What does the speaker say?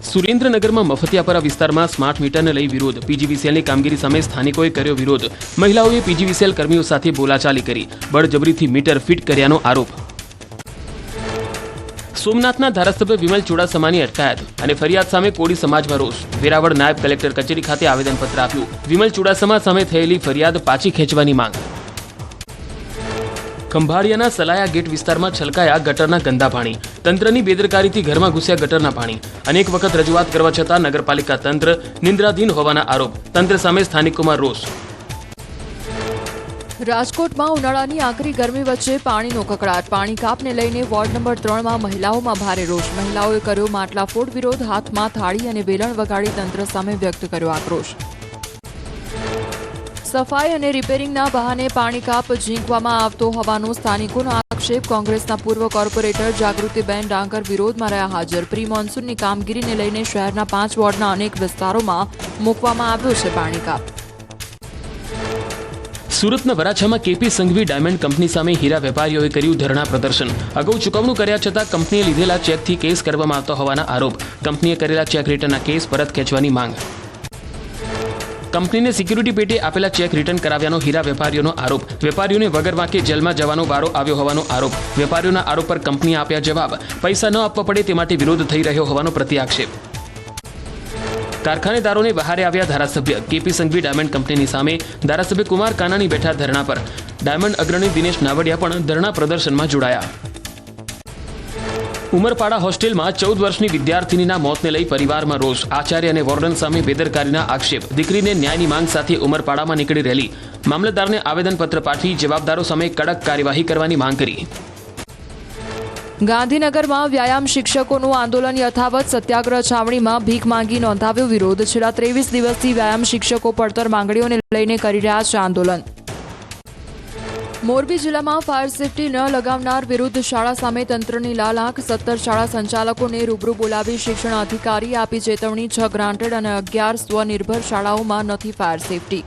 સુરેન્દ્રનગરમાં મફતિયાપરા વિસ્તારમાં સ્માર્ટ મીટરને લઈ વિરોધ. પીજીવીસીએલની કામગીરી સામે સ્થાનિકોએ કર્યો વિરોધ. મહિલાઓએ પીજીવીસીએલ કર્મીઓ સાથે બોલાચાલી કરી. બળજબરીથી મીટર ફિટ કર્યાનો આરોપ. સોમનાથના ધારાસભ્ય વિમલ ચુડાસમાની અટકાયત અને ફરિયાદ સામે કોળી સમાજમાં રોષ. વેરાવળ નાયબ કલેક્ટર કચેરી ખાતે આવેદનપત્ર આપ્યું. વિમલ ચુડાસમા સામે થયેલી ફરિયાદ પાછી ખેંચવાની માંગ. ખંભાળિયાના સલાયા ગેટ વિસ્તારમાં છલકાયા ગટરના ગંદા પાણી. તંત્રની બેદરકારીથી ઘરમાં ઘૂસ્યા ગટરના પાણી. અનેક વખત રજૂઆત કરવા છતાં નગરપાલિકા તંત્ર નિંદ્રાધીન હોવાના આરોપ. તંત્ર સામે સ્થાનિકોમાં રોષ. રાજકોટમાં ઉનાળાની આકરી ગરમી વચ્ચે પાણીનો કકળાટ. પાણી કાપને લઈને વોર્ડ નંબર 3માં મહિલાઓમાં ભારે રોષ. મહિલાઓએ કર્યો માટલા ફોડ વિરોધ. હાથમાં થાળી અને વેલણ વગાડી તંત્ર સામે વ્યક્ત કર્યો આક્રોશ. સફાઈ અને રિપેરિંગના બહાને પાણી કાપ ઝીંકવામાં આવતો હોવાનો સ્થાનિકોનો આક્ષેપ. કોંગ્રેસના પૂર્વ કોર્પોરેટર જાગૃતિબેન ડાંગર વિરોધમાં રહ્યા હાજર. પ્રી મોન્સૂનની કામગીરીને લઈને શહેરના 5 વોર્ડના અનેક વિસ્તારોમાં મૂકવામાં આવ્યો છે પાણી કાપ. સુરતના વરાછામાં કેપી સંઘવી ડાયમંડ કંપની સામે હીરા વેપારીઓએ કર્યું ધરણા પ્રદર્શન. અગાઉ ચૂકવણું કર્યા છતાં કંપનીએ લીધેલા ચેકથી કેસ કરવામાં આવતા હોવાના આરોપ. કંપનીએ કરેલા ચેક રિટર્નના કેસ પરત ખેંચવાની માંગ. કંપનીને સિક્યુરિટી પેટે આપેલા ચેક રિટર્ન કરાવ્યાનો હીરા વેપારીઓનો આરોપ. વેપારીઓને વગર વાંકે જેલમાં જવાનો વારો આવ્યો હોવાનો આરોપ. વેપારીઓના આરોપ પર કંપનીએ આપ્યા જવાબ. પૈસા ન આપવા પડે તે માટે વિરોધ થઈ રહ્યો હોવાનો પ્રત્યાક્ષેપ. કારખાનેદારોને બહારે આવ્યા ધારાસભ્ય. કેપી સંઘવી ડાયમંડ કંપનીની સામે ધારાસભ્ય કુમાર કાનાણી બેઠા ધરણા પર. ડાયમંડ અગ્રણી દિનેશ નાવડિયા પણ ધરણા પ્રદર્શનમાં જોડાયા. ઉમરપાડા હોસ્ટેલમાં 14 વર્ષની વિદ્યાર્થીનીના મોતને લઈ પરિવારમાં રોષ. આચાર્ય અને વોર્ડન સામે બેદરકારીના આક્ષેપ. દીકરીને ન્યાયની માંગ સાથે ઉમરપાડામાં નીકળી રેલી. મામલતદારને આવેદનપત્ર પાઠવી જવાબદારો સામે કડક કાર્યવાહી કરવાની માંગ કરી. ગાંધીનગરમાં વ્યાયામ શિક્ષકોનું આંદોલન યથાવત. સત્યાગ્રહ છાવણીમાં ભીખ માંગી નોંધાવ્યો વિરોધ. છેલ્લા 23 દિવસથી વ્યાયામ શિક્ષકો પડતર માંગણીઓને લઈને કરી રહ્યા છે આંદોલન. મોરબી જિલ્લામાં ફાયર સેફટી ન લગાવનાર વિરુદ્ધ શાળા સામે તંત્રની લાલાંક. 17 શાળા સંચાલકોને રૂબરૂ બોલાવી શિક્ષણ અધિકારી આપી ચેતવણી. 6 ગ્રાન્ટેડ અને 11 સ્વનિર્ભર શાળાઓમાં નથી ફાયર સેફટી.